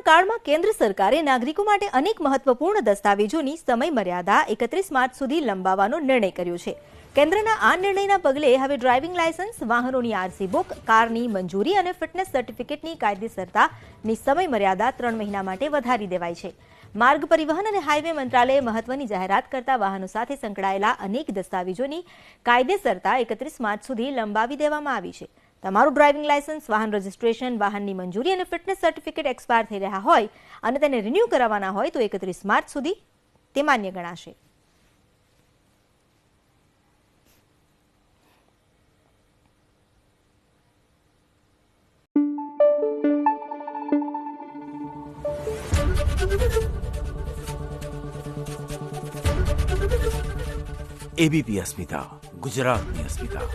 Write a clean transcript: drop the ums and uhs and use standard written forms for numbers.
કાળમાં કેન્દ્ર સરકારે નાગરિકો માટે અનેક મહત્વપૂર્ણ દસ્તાવેજોની સમયમર્યાદા 31 માર્ચ સુધી લંબાવવાનો નિર્ણય કર્યો છે. કેન્દ્રના આ નિર્ણયના પગલે હવે ડ્રાઇવિંગ લાયસન્સ, વાહનોની આરસી બુક, કારની મંજૂરી અને ફિટનેસ સર્ટિફિકેટની કાયદેસરતાની સમયમર્યાદા 3 મહિના માટે વધારી દેવાઈ છે. માર્ગ પરિવહન અને હાઇવે મંત્રાલયે મહત્વની જાહેરાત કરતા વાહનો સાથે સંકળાયેલા અનેક દસ્તાવેજોની કાયદેસરતા 31 માર્ચ સુધી લંબાવી દેવામાં આવી છે. તમારું ડ્રાઇવિંગ લાયસન્સ, વાહન રજિસ્ટ્રેશન, વાહનની મંજૂરી અને ફિટનેસ સર્ટિફિકેટ એક્સપાયર થઈ રહ્યા હોય અને તેને રિન્યૂ કરાવવાના હોય તો 31 માર્ચ સુધી તે માન્ય ગણાશે. એબીપી અસ્મિતા, ગુજરાતની અસ્મિતા.